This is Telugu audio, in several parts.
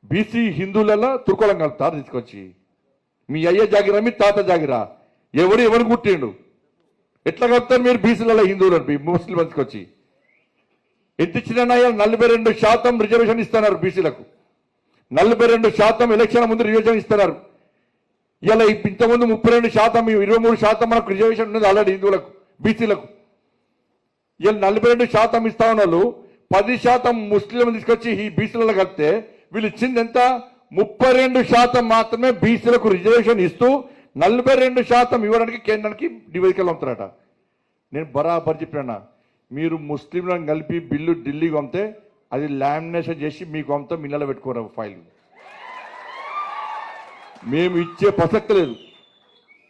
బీసీ హిందువులలో తుర్కోళం కలుపుతారు తీసుకొచ్చి. మీ అయ్య జాగిరా మీ తాత జాగిరా ఎవరు కుట్టిండు? ఎట్లా కలుపుతారు మీరు బీసీలలో హిందువులను ముస్లిం తీసుకొచ్చి? ఎంత ఇచ్చినా 42% రిజర్వేషన్ ఇస్తున్నారు బీసీలకు. 42% ఎలక్షన్ ముందు రిజర్వేషన్ ఇస్తున్నారు. ఇలా ఇంతకుముందు 32%, 23% మనకు రిజర్వేషన్ ఉన్నది ఆల్రెడీ హిందువులకు, బీసీలకు. ఇలా 42% ఇస్తా ఉన్న వాళ్ళు 10% ముస్లింలు తీసుకొచ్చి ఈ బీసీలలో కలిపితే వీళ్ళు ఇచ్చింది ఎంత? 32% మాత్రమే బీసీలకు రిజర్వేషన్ ఇస్తూ 42% ఇవ్వడానికి కేంద్రానికి నివేదికలు పంపుతారట. నేను బరాబర్ చెప్పినా, మీరు ముస్లింలను కలిపి బిల్లు ఢిల్లీకి పంపితే అది లామినేషన్ చేసి మీకు పంపుతాం, మిన్నలో పెట్టుకోరు ఫైల్. మేము ఇచ్చే ప్రసక్తి లేదు.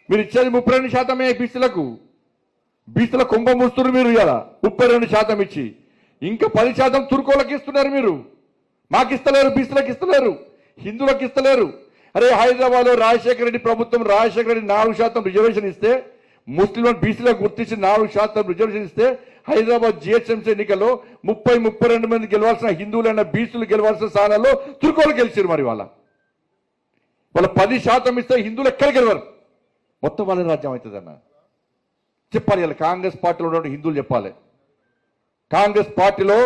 మీరు ఇచ్చేది 32% బీసీలకు. బీసీల కుంభ మూస్తున్నారు మీరు. ఇలా 32% ఇచ్చి ఇంకా 10% తుర్కోలకు ఇస్తున్నారు మీరు. మాకు ఇస్తలేరు, బీసీలకు ఇస్తలేరు, హిందువులకు ఇస్తలేరు. అరే హైదరాబాద్లో రాజశేఖర రెడ్డి ప్రభుత్వం 4% రిజర్వేషన్ ఇస్తే, ముస్లింలను బీసీలకు గుర్తించి 4% రిజర్వేషన్ ఇస్తే, హైదరాబాద్ జిహెచ్ఎంసీ ఎన్నికల్లో 32 మంది గెలవాల్సిన హిందువులైన బీసీలు గెలవాల్సిన స్థానాల్లో తుర్కోలు గెలిచారు. మరి వాళ్ళ 10% ఇస్తే హిందువులు ఎక్కడ గెలవరు? మొత్తం వాళ్ళ రాజ్యం అవుతుందన్న చెప్పాలి. ఇలా కాంగ్రెస్ పార్టీలో ఉన్న హిందువులు చెప్పాలి. కాంగ్రెస్ పార్టీలో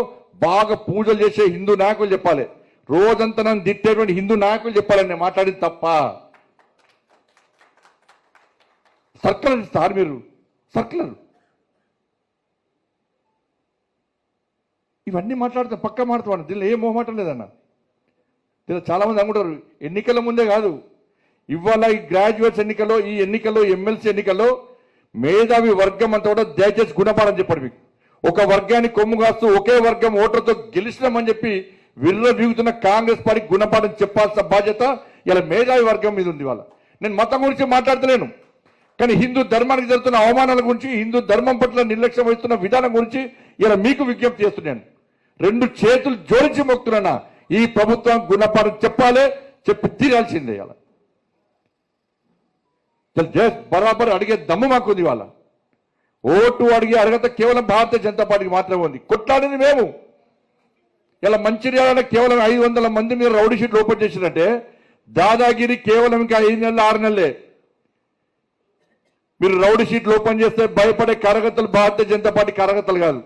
బాగా పూజలు చేసే హిందూ నాయకులు చెప్పాలి. రోజంతా నన్ను తిట్టేటువంటి హిందూ నాయకులు చెప్పాలని నేను మాట్లాడింది తప్ప. సర్కులర్ ఇస్తారు మీరు, సర్కులర్ ఇవన్నీ మాట్లాడితే పక్క మాట్లాడుతాను. దీనిలో ఏ మొహమాటం లేదన్న. దీనిలో చాలామంది అనుకుంటారు ఎన్నికల ముందే కాదు, ఇవాళ ఈ గ్రాడ్యుయేట్స్ ఎన్నికల్లో, ఈ ఎన్నికల్లో, ఎమ్మెల్సీ ఎన్నికల్లో మేధావి వర్గం అంతా కూడా దయచేసి గుణపాఠం చెప్పండి. మీకు ఒక వర్గాన్ని కొమ్ము కాస్తూ ఒకే వర్గం ఓటర్తో గెలిచినామని చెప్పి విర్రవీగుతున్న కాంగ్రెస్ పార్టీ గుణపాఠం చెప్పాల్సిన బాధ్యత ఇలా మేధావి వర్గం మీద ఉంది. వాళ్ళ నేను మతం గురించి మాట్లాడతలేను, కానీ హిందూ ధర్మానికి జరుగుతున్న అవమానాల గురించి, హిందూ ధర్మం పట్ల నిర్లక్ష్యం వహిస్తున్న విధానం గురించి ఇలా మీకు విజ్ఞప్తి చేస్తున్నాను. 2 చేతులు జోడించి మొక్కుతున్నా, ఈ ప్రభుత్వం గుణపాఠం చెప్పాలి, చెప్పి తీరాల్సిందే. ఇలా బరాబర్ అడిగే దమ్ము మాకుంది. వాళ్ళ ఓటు అడిగే అర్హత కేవలం భారతీయ జనతా పార్టీకి మాత్రమే ఉంది. కొట్లాడింది మేము. ఇలా మంచిర్యాల కేవలం 500 మంది మీరు రౌడీ షీట్లు ఓపెన్ చేసినట్టే, దాదాగిరి కేవలం ఇంకా 5 నెలలు 6 నెలలే. మీరు రౌడీ షీట్లు ఓపెన్ చేస్తే భయపడే కార్యకర్తలు భారతీయ జనతా పార్టీ కార్యకర్తలు కాదు.